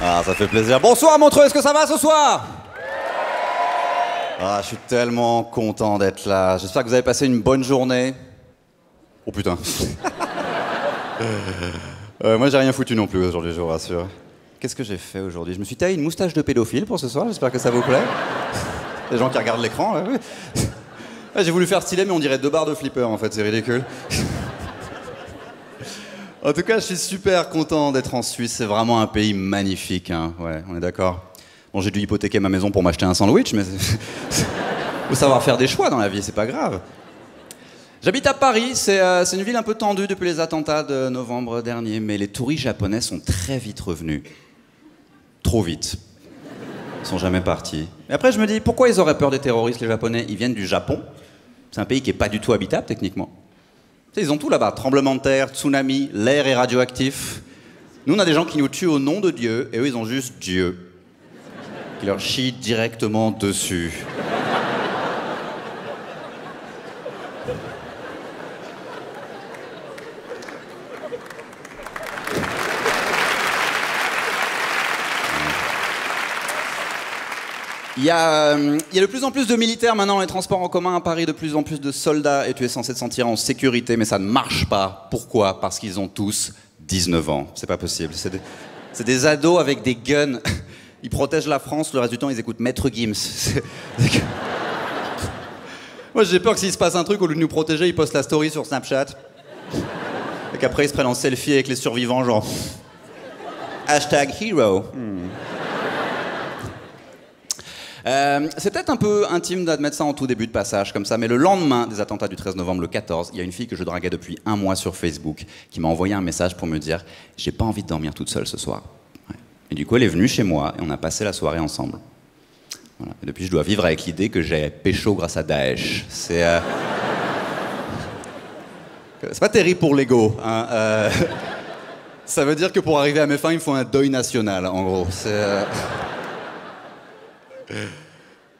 Ah, ça fait plaisir. Bonsoir Montreux, est-ce que ça va ce soir? Ah, je suis tellement content d'être là. J'espère que vous avez passé une bonne journée. Oh putain. Moi j'ai rien foutu non plus aujourd'hui, je vous rassure. Qu'est-ce que j'ai fait aujourd'hui? Je me suis taillé une moustache de pédophile pour ce soir, j'espère que ça vous plaît. Les gens qui regardent l'écran, là, oui. J'ai voulu faire stylé, mais on dirait 2 barres de flipper en fait, c'est ridicule. En tout cas, je suis super content d'être en Suisse, c'est vraiment un pays magnifique, hein. Ouais, on est d'accord. Bon, j'ai dû hypothéquer ma maison pour m'acheter un sandwich, mais faut savoir faire des choix dans la vie, c'est pas grave. J'habite à Paris, c'est une ville un peu tendue depuis les attentats de novembre dernier, mais les touristes japonais sont très vite revenus. Trop vite. Ils sont jamais partis. Et après, je me dis, pourquoi ils auraient peur des terroristes, les Japonais? Ils viennent du Japon. C'est un pays qui est pas du tout habitable, techniquement. Tu sais, ils ont tout là-bas. Tremblement de terre, tsunami, l'air est radioactif. Nous, on a des gens qui nous tuent au nom de Dieu, et eux, ils ont juste Dieu. Qui leur chie directement dessus. Il y a de plus en plus de militaires maintenant dans les transports en commun à Paris, de plus en plus de soldats, et tu es censé te sentir en sécurité, mais ça ne marche pas. Pourquoi? Parce qu'ils ont tous 19 ans. C'est pas possible. C'est des ados avec des guns. Ils protègent la France, le reste du temps, ils écoutent Maître Gims. Moi, j'ai peur que s'il se passe un truc, au lieu de nous protéger, ils postent la story sur Snapchat. Et qu'après, ils se prennent en selfie avec les survivants, genre... #hero. C'est peut-être un peu intime d'admettre ça en tout début de passage comme ça, mais le lendemain des attentats du 13 novembre, le 14, il y a une fille que je draguais depuis 1 mois sur Facebook qui m'a envoyé un message pour me dire « J'ai pas envie de dormir toute seule ce soir. Ouais. » Et du coup, elle est venue chez moi et on a passé la soirée ensemble. Voilà. Et depuis, je dois vivre avec l'idée que j'ai pécho grâce à Daesh. C'est pas terrible pour l'ego. Hein. Ça veut dire que pour arriver à mes fins, il me faut un deuil national, en gros.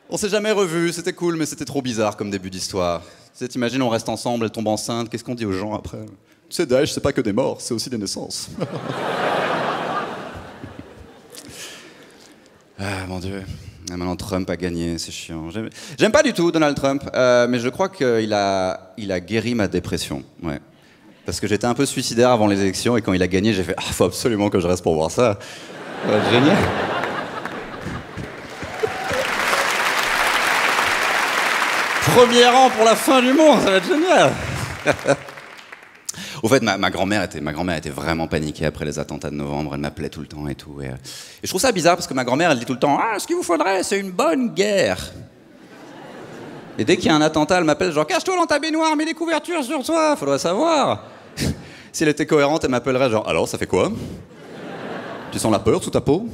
On s'est jamais revus, c'était cool, mais c'était trop bizarre comme début d'histoire. Tu sais, t'imagines, on reste ensemble, elle tombe enceinte, qu'est-ce qu'on dit aux gens après? Tu sais, Daesh, c'est pas que des morts, c'est aussi des naissances. Ah, mon Dieu. Ah, maintenant, Trump a gagné, c'est chiant. J'aime pas du tout Donald Trump, mais je crois qu'il a guéri ma dépression, ouais. Parce que j'étais un peu suicidaire avant les élections, et quand il a gagné, j'ai fait « Ah, faut absolument que je reste pour voir ça. » Ça va être génial. Premier rang pour la fin du monde, ça va être génial. Au fait, ma grand-mère était vraiment paniquée après les attentats de novembre. Elle m'appelait tout le temps et tout. Et je trouve ça bizarre parce que ma grand-mère, elle dit tout le temps « Ah, ce qu'il vous faudrait, c'est une bonne guerre. » Et dès qu'il y a un attentat, elle m'appelle genre « Cache-toi dans ta baignoire, mets des couvertures sur toi, faudrait savoir. » Si elle était cohérente, elle m'appellerait genre « Alors, ça fait quoi? Tu sens la peur sous ta peau ?»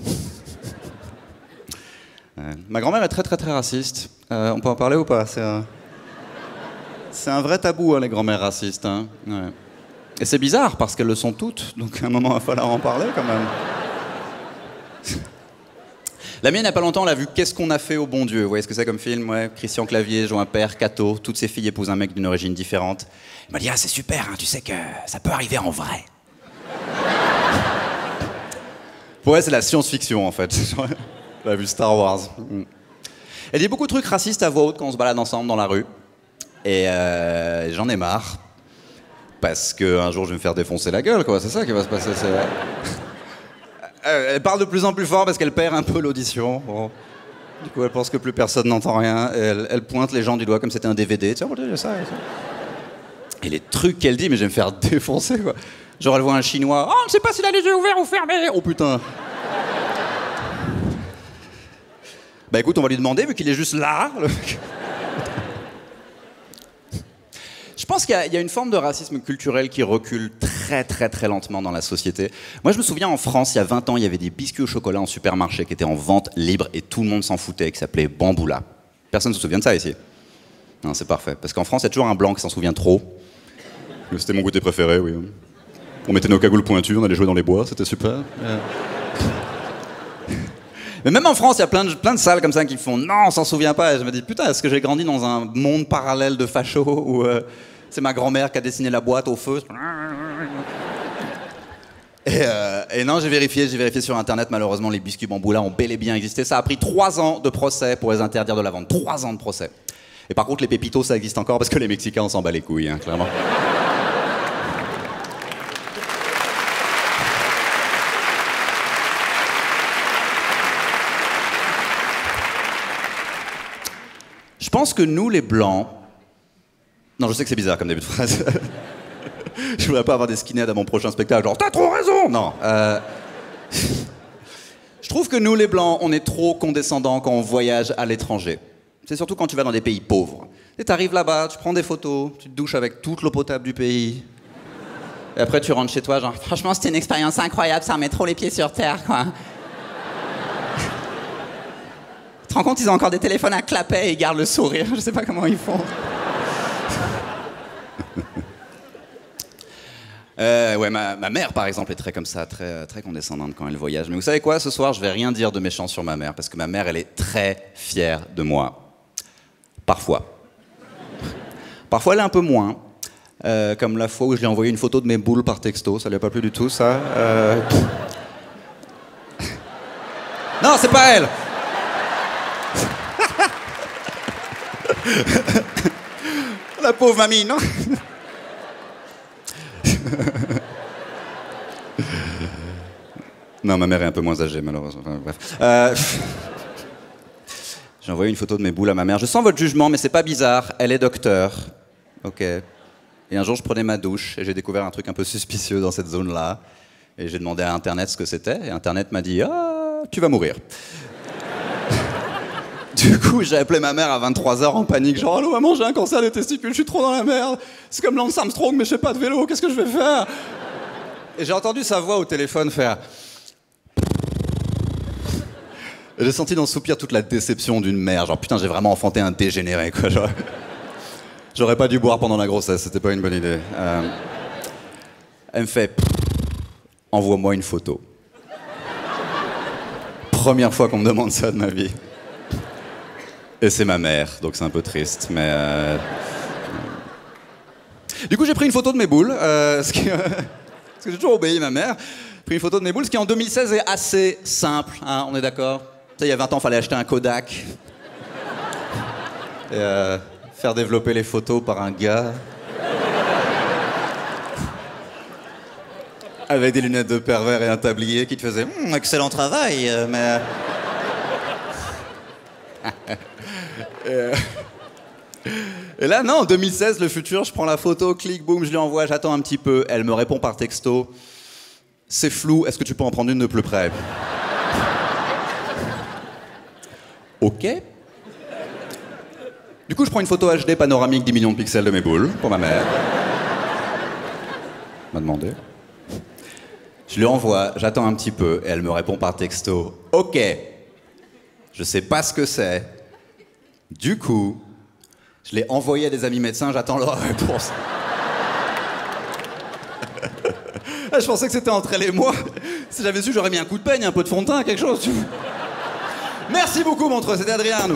Ma grand-mère est très très très raciste. On peut en parler ou pas? C'est un vrai tabou, hein, les grand-mères racistes. Hein. Ouais. Et c'est bizarre parce qu'elles le sont toutes, donc à un moment il va falloir en parler quand même. La mienne, il n'y a pas longtemps, elle a vu Qu'est-ce qu'on a fait au bon Dieu? Vous voyez ce que c'est comme film? Ouais. Christian Clavier joue un père, Cato, toutes ses filles épousent un mec d'une origine différente. Il m'a dit « Ah, c'est super, hein, tu sais que ça peut arriver en vrai. » Ouais, c'est la science-fiction en fait. Elle a vu Star Wars. Elle dit beaucoup de trucs racistes à voix haute quand on se balade ensemble dans la rue. Et j'en ai marre. Parce qu'un jour je vais me faire défoncer la gueule, quoi. C'est ça qui va se passer. Elle parle de plus en plus fort parce qu'elle perd un peu l'audition. Bon. Du coup, elle pense que plus personne n'entend rien. Et elle pointe les gens du doigt comme c'était un DVD. Tiens, regardez ça. Et les trucs qu'elle dit, mais je vais me faire défoncer, quoi. Genre, elle voit un Chinois. Oh, on ne sait pas s'il a les yeux ouverts ou fermés. Oh putain. Bah écoute, on va lui demander, vu qu'il est juste là. Je pense qu'il y a une forme de racisme culturel qui recule très très très lentement dans la société. Moi, je me souviens en France, il y a 20 ans, il y avait des biscuits au chocolat en supermarché qui étaient en vente libre et tout le monde s'en foutait, qui s'appelait Bamboula. Personne ne se souvient de ça ici? Non, c'est parfait. Parce qu'en France, il y a toujours un blanc qui s'en souvient trop. C'était mon goûter préféré, oui. On mettait nos cagoules pointues, on allait jouer dans les bois, c'était super. Mais même en France, il y a plein de salles comme ça qui font « Non, on s'en souvient pas ». Et je me dis « Putain, est-ce que j'ai grandi dans un monde parallèle de fachos où c'est ma grand-mère qui a dessiné la boîte au feu ?» Et non, j'ai vérifié sur internet, malheureusement les biscuits Bamboula ont bel et bien existé. Ça a pris 3 ans de procès pour les interdire de la vente. 3 ans de procès. Et par contre les pépitos ça existe encore parce que les Mexicains on s'en bat les couilles, hein, clairement. Je pense que nous les Blancs... Non, je sais que c'est bizarre comme début de phrase. Je voudrais pas avoir des skinheads à mon prochain spectacle, genre t'as trop raison. Non. Je trouve que nous les Blancs, on est trop condescendants quand on voyage à l'étranger. C'est surtout quand tu vas dans des pays pauvres. Tu t'arrives là-bas, tu prends des photos, tu te douches avec toute l'eau potable du pays. Et après tu rentres chez toi, genre franchement c'était une expérience incroyable, ça remet trop les pieds sur terre, quoi. Tu te rends compte, ils ont encore des téléphones à clapet et ils gardent le sourire. Je sais pas comment ils font. Ouais, ma mère, par exemple, est très comme ça, très condescendante quand elle voyage. Mais vous savez quoi, ce soir, je vais rien dire de méchant sur ma mère, parce que ma mère, elle est très fière de moi. Parfois. Parfois, elle est un peu moins. Comme la fois où je lui ai envoyé une photo de mes boules par texto, ça lui a pas plu du tout, ça. Non, c'est pas elle. La pauvre mamie, non? Non, ma mère est un peu moins âgée, malheureusement. Enfin, bref. J'ai envoyé une photo de mes boules à ma mère. Je sens votre jugement, mais c'est pas bizarre. Elle est docteur. Ok. Et un jour, je prenais ma douche et j'ai découvert un truc un peu suspicieux dans cette zone-là. Et j'ai demandé à Internet ce que c'était. Et Internet m'a dit « Ah, tu vas mourir ». Du coup, j'ai appelé ma mère à 23h en panique, genre « Allô maman, j'ai un cancer des testicules, je suis trop dans la merde. C'est comme Lance Armstrong, mais je fais pas de vélo, qu'est-ce que je vais faire ?» Et j'ai entendu sa voix au téléphone faire... Et j'ai senti dans ce soupir toute la déception d'une mère, genre putain, j'ai vraiment enfanté un dégénéré, quoi. J'aurais pas dû boire pendant la grossesse, c'était pas une bonne idée. Elle me fait... Envoie-moi une photo. Première fois qu'on me demande ça de ma vie. Et c'est ma mère, donc c'est un peu triste, mais... Du coup, j'ai pris une photo de mes boules, parce que j'ai toujours obéi ma mère. J'ai pris une photo de mes boules, ce qui en 2016 est assez simple, hein, on est d'accord? Tu sais, il y a 20 ans, il fallait acheter un Kodak. Et faire développer les photos par un gars. Avec des lunettes de pervers et un tablier qui te faisait « Excellent travail, mais... » Et là, non, en 2016, le futur, je prends la photo, clic, boum, je lui envoie, j'attends un petit peu. Elle me répond par texto. C'est flou, est-ce que tu peux en prendre une de plus près? Ok. Du coup, je prends une photo HD panoramique 10 millions de pixels de mes boules, pour ma mère. M'a demandé. Je lui envoie, j'attends un petit peu, et elle me répond par texto. Ok. Je sais pas ce que c'est. Du coup, je l'ai envoyé à des amis médecins, j'attends leur réponse. Je pensais que c'était entre elle et moi. Si j'avais su, j'aurais mis un coup de peigne, un peu de fond de teint, quelque chose. Merci beaucoup, Montreux, c'était Adrien.